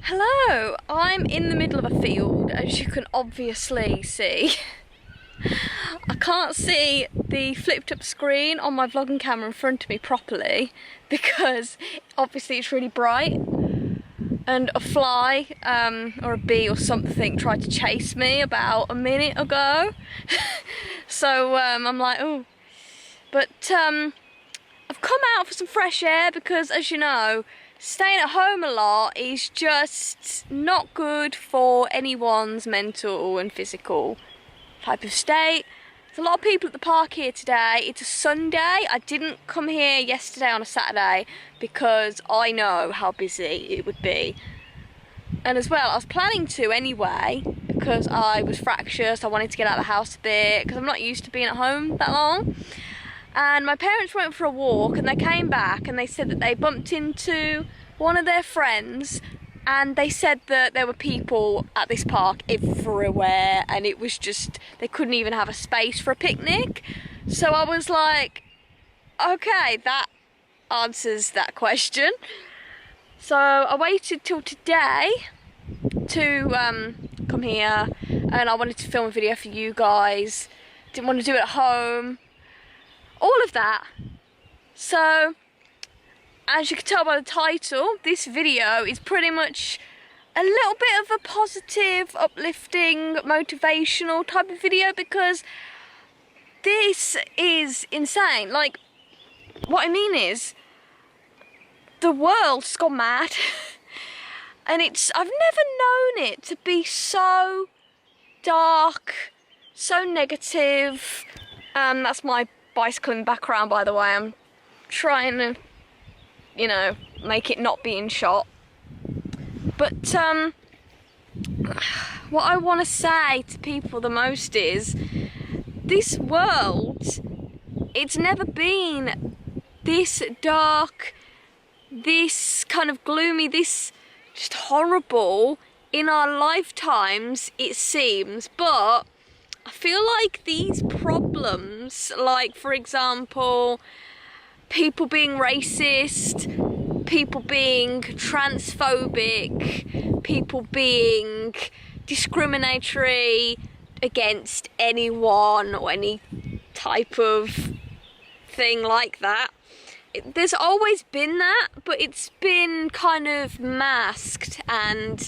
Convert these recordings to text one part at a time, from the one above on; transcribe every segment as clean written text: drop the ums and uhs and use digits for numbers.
Hello, I'm in the middle of a field, as you can obviously see. I can't see the flipped up screen on my vlogging camera in front of me properly because obviously it's really bright, and a fly or a bee or something tried to chase me about a minute ago. So I'm like, oh. But I've come out for some fresh air because, as you know, staying at home a lot is just not good for anyone's mental and physical type of state. There's a lot of people at the park here today. It's a Sunday. I didn't come here yesterday on a Saturday because I know how busy it would be. And as well, I was planning to anyway because I was fractious. I wanted to get out of the house a bit because I'm not used to being at home that long. And my parents went for a walk and they came back and they said that they bumped into one of their friends, and they said that there were people at this park everywhere and it was just, they couldn't even have a space for a picnic. So I was like, okay, that answers that question. So I waited till today to come here, and I wanted to film a video for you guys. Didn't want to do it at home. All of that. So, as you can tell by the title, this video is pretty much a little bit of a positive, uplifting, motivational type of video because this is insane. Like, what I mean is, the world's gone mad. And I've never known it to be so dark, so negative. That's my bicycling background, by the way. I'm trying to, you know, make it not being shot. But what I want to say to people the most is, this world, it's never been this dark, this kind of gloomy, this just horrible in our lifetimes, it seems. But I feel like these problems, like for example, people being racist, people being transphobic, people being discriminatory against anyone or any type of thing like that, there's always been that, but it's been kind of masked and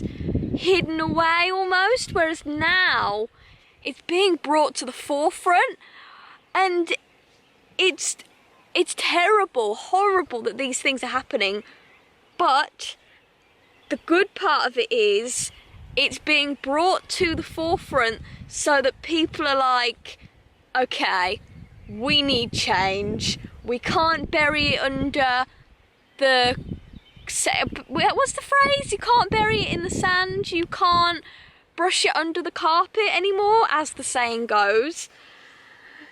hidden away almost, whereas now it's being brought to the forefront, and it's terrible, horrible that these things are happening. But the good part of it is it's being brought to the forefront so that people are like, okay, we need change. We can't bury it under the, what's the phrase? You can't bury it in the sand. You can't brush it under the carpet anymore, as the saying goes.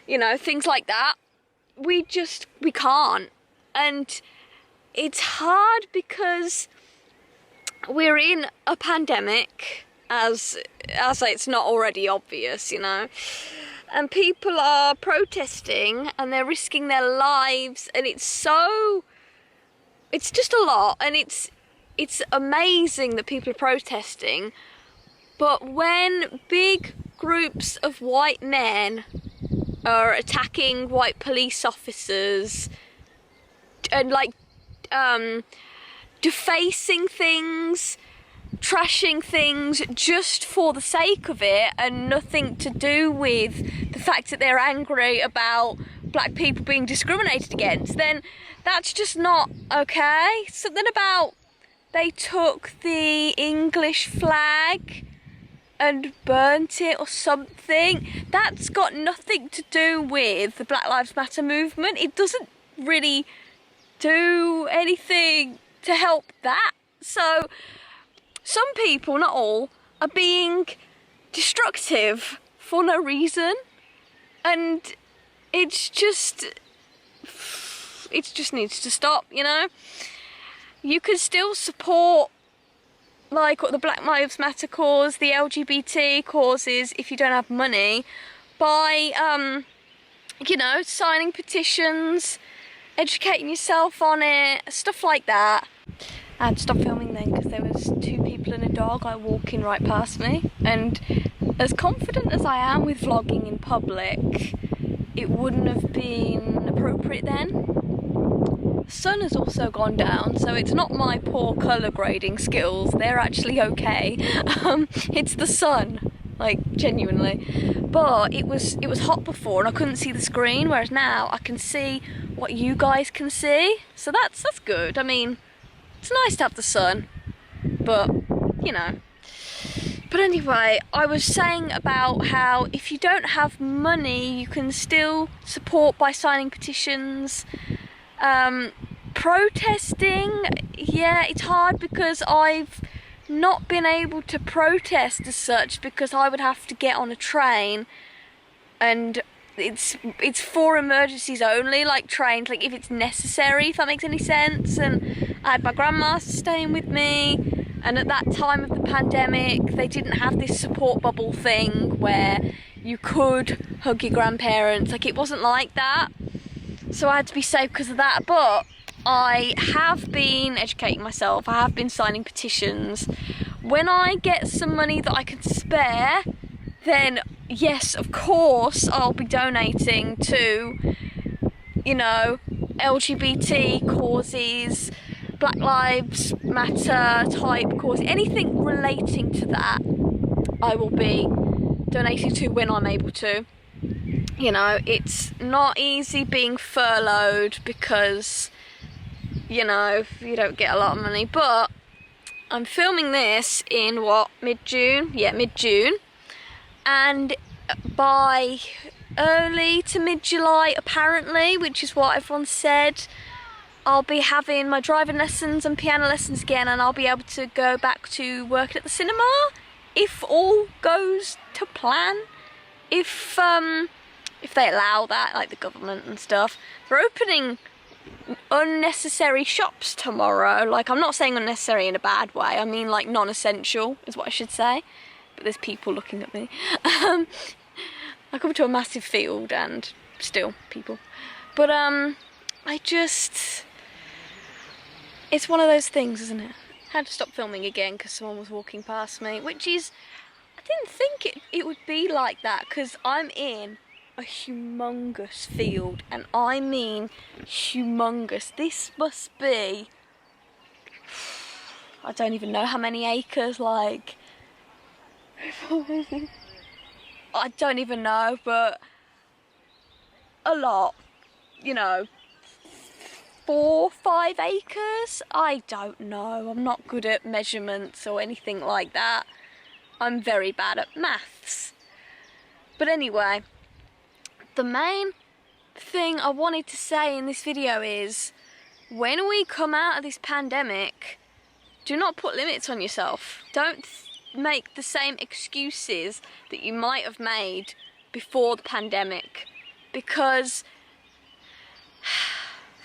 You know, things like that. We can't. And it's hard because we're in a pandemic, as it's not already obvious, you know. And people are protesting and they're risking their lives, and it's just a lot, and it's amazing that people are protesting. But when big groups of white men are attacking white police officers and like defacing things, trashing things just for the sake of it and nothing to do with the fact that they're angry about black people being discriminated against, then that's just not okay. Something about they took the English flag and burnt it or something. That's got nothing to do with the Black Lives Matter movement. It doesn't really do anything to help that. So some people, not all, are being destructive for no reason, and it just needs to stop, you know. You can still support like what the Black Lives Matter cause, the LGBT causes, if you don't have money, by you know, signing petitions, educating yourself on it, stuff like that. I had to stop filming then because there was 2 people and a dog like walking right past me, and as confident as I am with vlogging in public, it wouldn't have been appropriate then. The sun has also gone down, so it's not my poor colour grading skills, they're actually okay. It's the sun, like genuinely. But it was hot before and I couldn't see the screen, whereas now I can see what you guys can see. So that's good. I mean, it's nice to have the sun, but you know. But anyway, I was saying about how if you don't have money, you can still support by signing petitions. Protesting, yeah, it's hard because I've not been able to protest as such because I would have to get on a train, and it's for emergencies only, like trains, like if it's necessary, if that makes any sense. And I had my grandma staying with me, and at that time of the pandemic they didn't have this support bubble thing where you could hug your grandparents, like it wasn't like that, so I had to be safe because of that. But I have been educating myself, I have been signing petitions. When I get some money that I can spare, then yes, of course, I'll be donating to, you know, LGBT causes, Black Lives Matter type cause, anything relating to that, I will be donating to when I'm able to. You know, it's not easy being furloughed because, you know, you don't get a lot of money, but I'm filming this in what, mid-June? Yeah, mid-June, and by early to mid-July apparently, which is what everyone said, I'll be having my driving lessons and piano lessons again, and I'll be able to go back to working at the cinema if all goes to plan. If they allow that, like the government and stuff. They're opening unnecessary shops tomorrow. Like, I'm not saying unnecessary in a bad way, I mean like non-essential is what I should say, but there's people looking at me. I come to a massive field and still people, but it's one of those things, isn't it? I had to stop filming again because someone was walking past me, which is, I didn't think it would be like that because I'm in a humongous field, and I mean humongous. This must be, I don't even know how many acres, like I don't even know, but a lot, you know, 4, 5 acres, I don't know, I'm not good at measurements or anything like that, I'm very bad at maths. But anyway, the main thing I wanted to say in this video is, when we come out of this pandemic, do not put limits on yourself. Don't make the same excuses that you might have made before the pandemic. Because,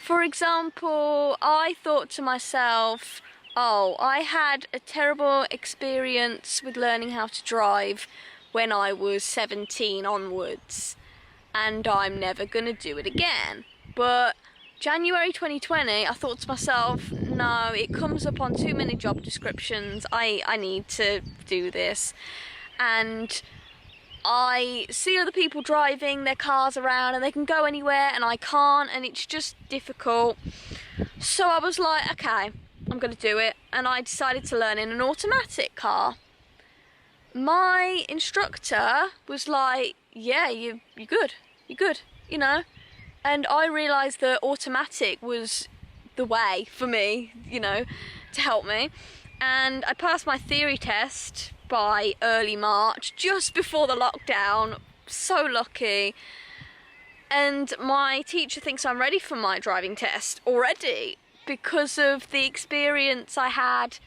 for example, I thought to myself, oh, I had a terrible experience with learning how to drive when I was 17 onwards, and I'm never gonna do it again. But January 2020, I thought to myself, no, it comes up on too many job descriptions, I need to do this. And I see other people driving their cars around and they can go anywhere and I can't, and it's just difficult. So I was like, okay, I'm gonna do it, and I decided to learn in an automatic car. My instructor was like, yeah, you're good, you know, and I realised that automatic was the way for me, you know, to help me. And I passed my theory test by early March, just before the lockdown, so lucky. And my teacher thinks I'm ready for my driving test already because of the experience I had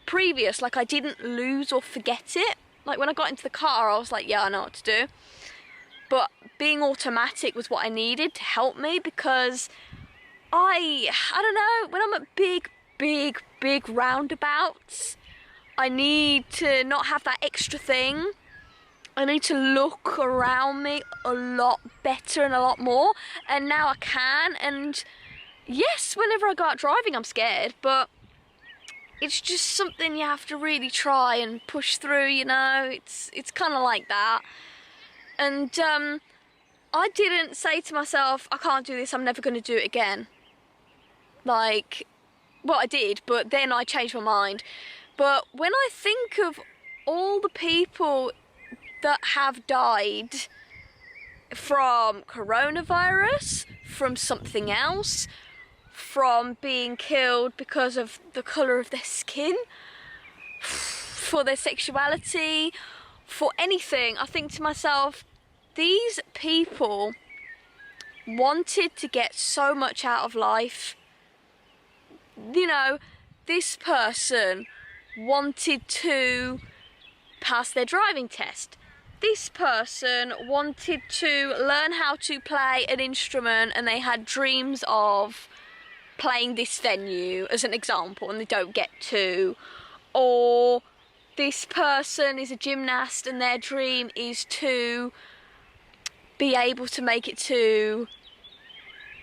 previous. Like, I didn't lose or forget it. Like, when I got into the car, I was like, yeah, I know what to do. But being automatic was what I needed to help me, because I don't know, when I'm at big roundabouts, I need to not have that extra thing. I need to look around me a lot better and a lot more, and now I can. And yes, whenever I go out driving, I'm scared, but it's just something you have to really try and push through, you know. It's kind of like that. And I didn't say to myself, I can't do this, I'm never going to do it again. Like, well, I did, but then I changed my mind. But when I think of all the people that have died from coronavirus, from something else, from being killed because of the colour of their skin, for their sexuality, for anything, I think to myself, these people wanted to get so much out of life. You know, this person wanted to pass their driving test. This person wanted to learn how to play an instrument, and they had dreams of playing this venue as an example, and they don't get to. Or this person is a gymnast and their dream is to be able to make it to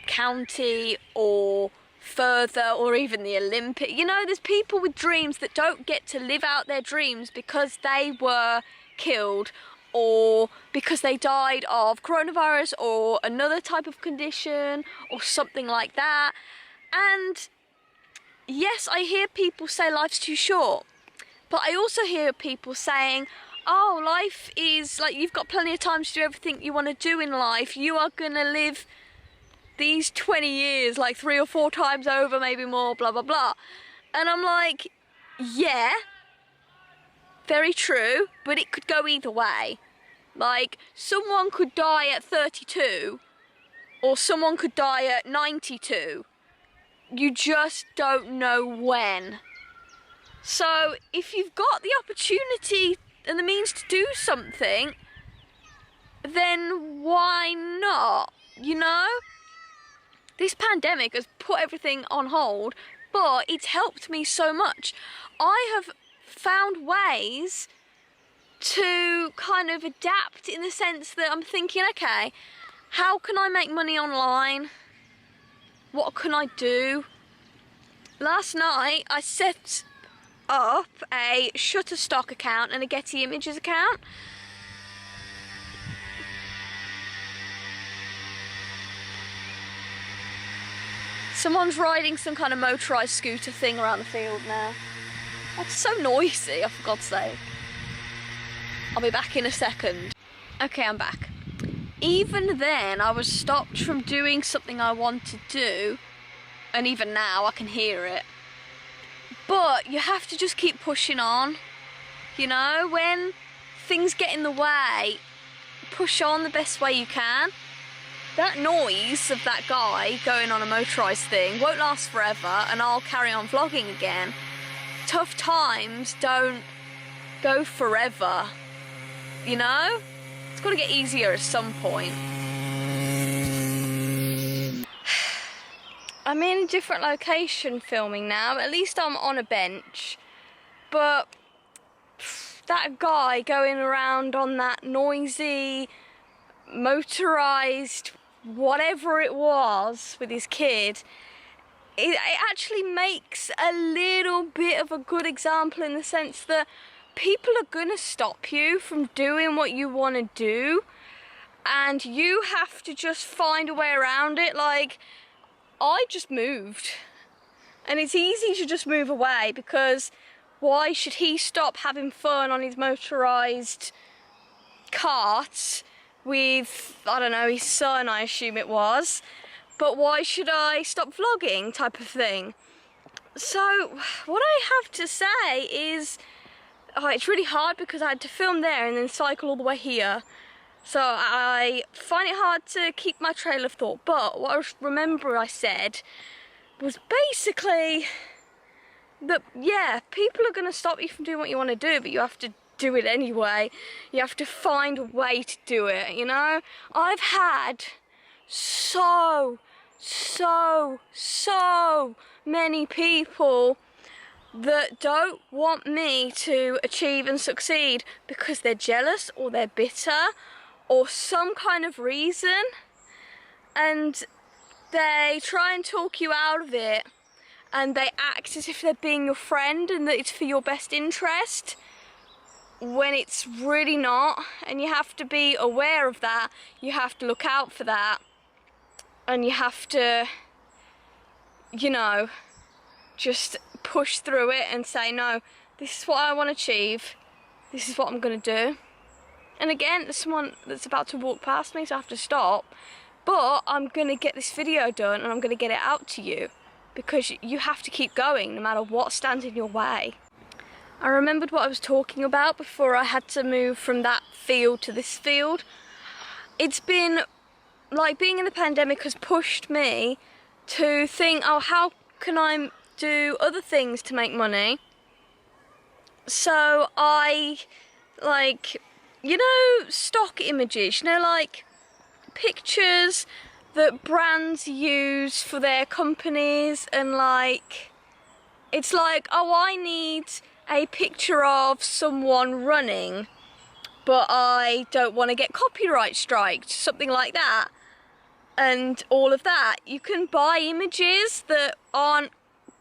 county or further, or even the Olympic. You know, there's people with dreams that don't get to live out their dreams because they were killed, or because they died of coronavirus or another type of condition or something like that. And yes, I hear people say life's too short, but I also hear people saying, oh, life is like, you've got plenty of time to do everything you want to do in life. You are going to live these 20 years like 3 or 4 times over, maybe more, blah, blah, blah. And I'm like, yeah, very true, but it could go either way. Like, someone could die at 32, or someone could die at 92. You just don't know when. So if you've got the opportunity and the means to do something, then why not, you know? This pandemic has put everything on hold, but it's helped me so much. I have found ways to kind of adapt, in the sense that I'm thinking, okay, how can I make money online? What can I do? Last night I set up a Shutterstock account and a Getty Images account. Someone's riding some kind of motorised scooter thing around the field now. That's so noisy, for God's sake. I'll be back in a second. Okay, I'm back. Even then, I was stopped from doing something I want to do, and even now I can hear it. But you have to just keep pushing on. You know, when things get in the way, push on the best way you can. That noise of that guy going on a motorised thing won't last forever, and I'll carry on vlogging again. Tough times don't go forever, you know? It's got to get easier at some point. I'm in a different location filming now. At least I'm on a bench. But that guy going around on that noisy, motorised, whatever it was, with his kid, it actually makes a little bit of a good example, in the sense that people are going to stop you from doing what you want to do, and you have to just find a way around it. Like, I just moved, and it's easy to just move away, because why should he stop having fun on his motorised cart with, I don't know, his son, I assume it was, but why should I stop vlogging, type of thing. So what I have to say is, it's really hard because I had to film there and then cycle all the way here. So I find it hard to keep my trail of thought. But what I remember I said was basically that, yeah, people are going to stop you from doing what you want to do, but you have to do it anyway. You have to find a way to do it, you know? I've had so many people that don't want me to achieve and succeed because they're jealous, or they're bitter, or some kind of reason, and they try and talk you out of it, and they act as if they're being your friend and that it's for your best interest, when it's really not. And you have to be aware of that. You have to look out for that, and you have to, you know, just push through it and say, no, this is what I want to achieve, this is what I'm going to do. And again, there's someone that's about to walk past me, so I have to stop, but I'm going to get this video done and I'm going to get it out to you, because you have to keep going no matter what stands in your way. I remembered what I was talking about before I had to move from that field to this field. It's been like, being in the pandemic has pushed me to think, oh, how can I do other things to make money? So I, like, you know, stock images, you know, like pictures that brands use for their companies, and like, it's like, oh, I need a picture of someone running, but I don't want to get copyright striked, something like that. And all of that, you can buy images that aren't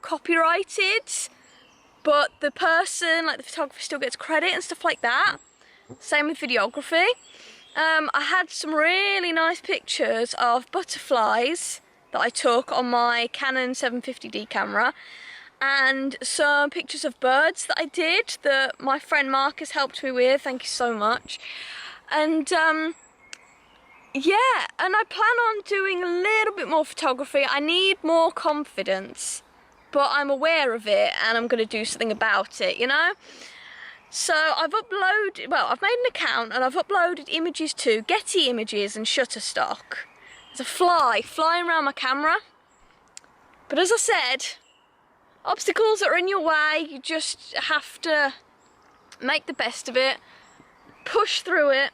copyrighted, but the person, like the photographer, still gets credit and stuff like that. Same with videography. I had some really nice pictures of butterflies that I took on my Canon 750D camera, and some pictures of birds that I did that my friend Marcus helped me with, thank you so much. And yeah, and I plan on doing a little bit more photography. I need more confidence, but I'm aware of it and I'm going to do something about it, you know? So I've made an account and I've uploaded images to Getty Images and Shutterstock. There's a fly flying around my camera. But as I said, obstacles that are in your way, you just have to make the best of it, push through it.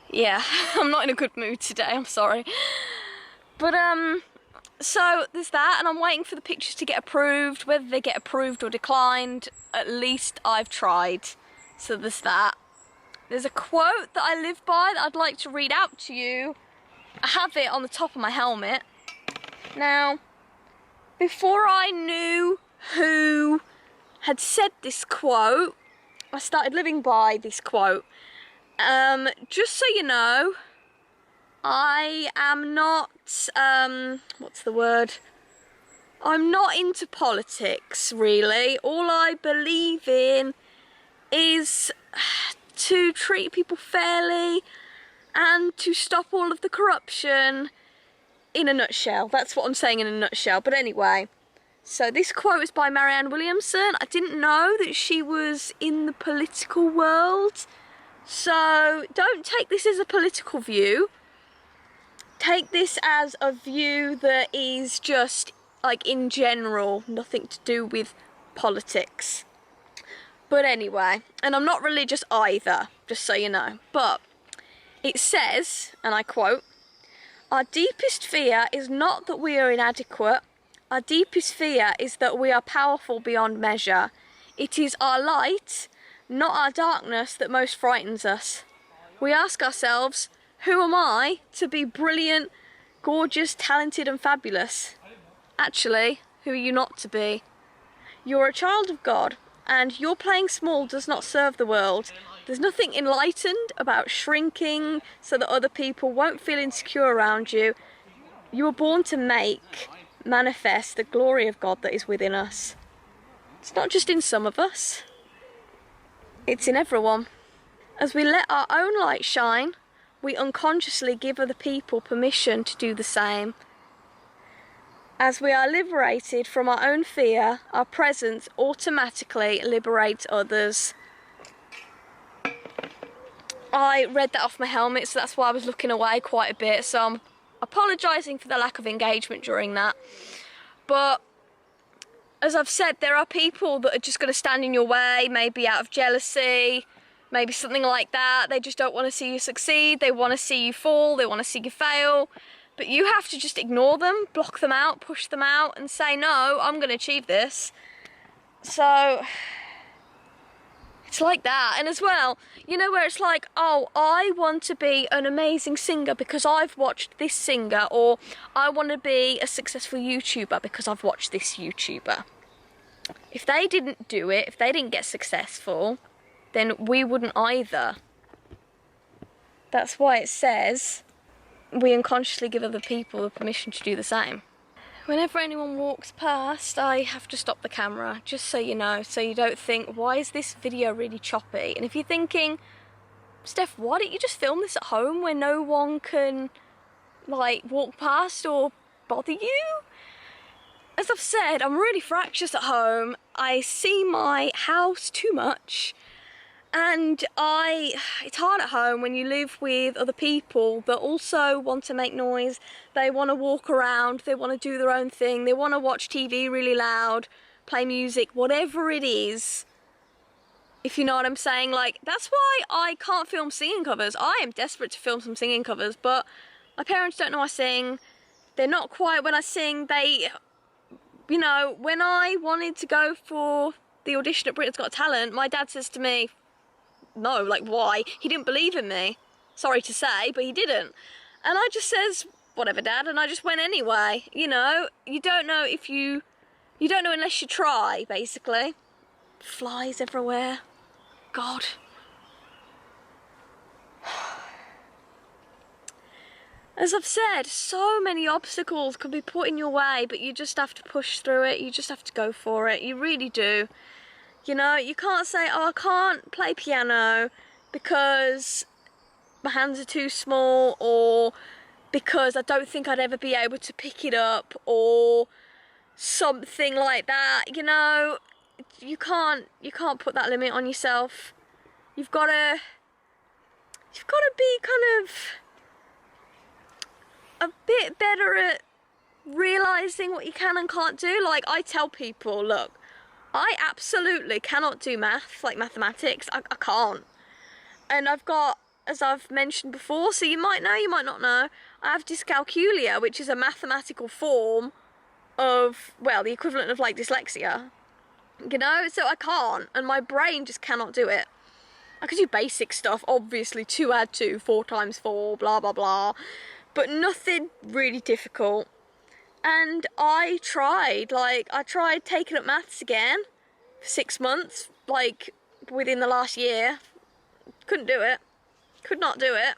Yeah, I'm not in a good mood today, I'm sorry. But so there's that, and I'm waiting for the pictures to get approved. Whether they get approved or declined, at least I've tried. So there's that. There's a quote that I live by that I'd like to read out to you. I have it on the top of my helmet. Now, before I knew who had said this quote, I started living by this quote. Just so you know, I am not, what's the word? I'm not into politics, really. All I believe in is to treat people fairly and to stop all of the corruption, in a nutshell. That's what I'm saying in a nutshell. But anyway, so this quote is by Marianne Williamson. I didn't know that she was in the political world. So don't take this as a political view. Take this as a view that is just, like, in general, nothing to do with politics. But anyway, and I'm not religious either, just so you know. But it says, and I quote, "Our deepest fear is not that we are inadequate. Our deepest fear is that we are powerful beyond measure. It is our light, not our darkness, that most frightens us. We ask ourselves, who am I to be brilliant, gorgeous, talented and fabulous? Actually, who are you not to be? You're a child of God, and your playing small does not serve the world. There's nothing enlightened about shrinking so that other people won't feel insecure around you. You were born to make manifest the glory of God that is within us. It's not just in some of us, it's in everyone. As we let our own light shine, we unconsciously give other people permission to do the same. As we are liberated from our own fear, our presence automatically liberates others." I read that off my helmet, so that's why I was looking away quite a bit, so I'm apologising for the lack of engagement during that. But as I've said, there are people that are just going to stand in your way, maybe out of jealousy, maybe something like that. They just don't want to see you succeed, they want to see you fall, they want to see you fail. But you have to just ignore them, block them out, push them out and say, no, I'm going to achieve this. So It's like that. And as well, you know, where it's like, oh, I want to be an amazing singer because I've watched this singer, or I want to be a successful YouTuber because I've watched this YouTuber. If they didn't do it, if they didn't get successful, then we wouldn't either. That's why it says we unconsciously give other people the permission to do the same. Whenever anyone walks past, I have to stop the camera, just so you know, so you don't think, why is this video really choppy? And if you're thinking, Steph, why don't you just film this at home where no one can, like, walk past or bother you? As I've said, I'm really fractious at home. I see my house too much. And it's hard at home when you live with other people that also want to make noise. They want to walk around, they want to do their own thing, they want to watch TV really loud, play music, whatever it is. If you know what I'm saying, like, that's why I can't film singing covers. I am desperate to film some singing covers, but my parents don't know I sing. They're not quiet when I sing. They, you know, when I wanted to go for the audition at Britain's Got Talent, my dad says to me, no, like, why? He didn't believe in me. Sorry to say, but he didn't. And I just says, whatever, Dad, and I just went anyway. You know, you don't know if you don't know unless you try, basically. Flies everywhere. God. As I've said, so many obstacles could be put in your way, but you just have to push through it. You just have to go for it. You really do. You know, you can't say, oh, I can't play piano because my hands are too small, or because I don't think I'd ever be able to pick it up, or something like that. You know, you can't put that limit on yourself. You've got to be kind of a bit better at realising what you can and can't do. Like, I tell people, look, I absolutely cannot do maths, like mathematics. I can't. And I've got, as I've mentioned before, so you might know, you might not know, I have dyscalculia, which is a mathematical form of, well, the equivalent of like dyslexia. You know, so I can't, and my brain just cannot do it. I could do basic stuff, obviously, 2 add 2, 4 times 4, blah, blah, blah, but nothing really difficult. And I tried taking up maths again for 6 months, like within the last year. Couldn't do it. Could not do it.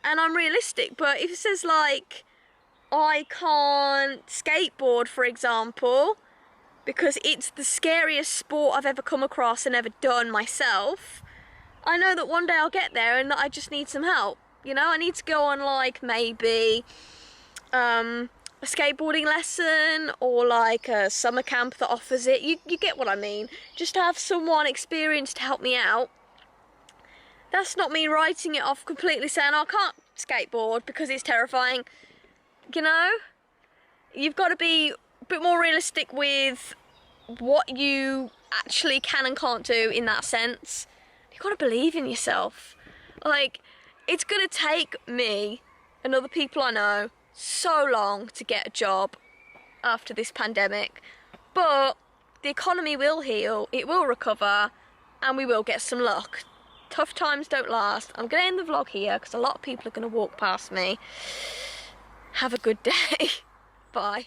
And I'm realistic, but if it says like, I can't skateboard, for example, because it's the scariest sport I've ever come across and ever done myself, I know that one day I'll get there and that I just need some help. You know, I need to go on like maybe a skateboarding lesson, or like a summer camp that offers it. You get what I mean. Just to have someone experienced to help me out. That's not me writing it off completely saying, oh, I can't skateboard because it's terrifying. You know? You've got to be a bit more realistic with what you actually can and can't do in that sense. You've got to believe in yourself. Like, it's going to take me and other people I know so long to get a job after this pandemic, but the economy will heal, it will recover, and we will get some luck. Tough times don't last. I'm going to end the vlog here because a lot of people are going to walk past me. Have a good day. Bye.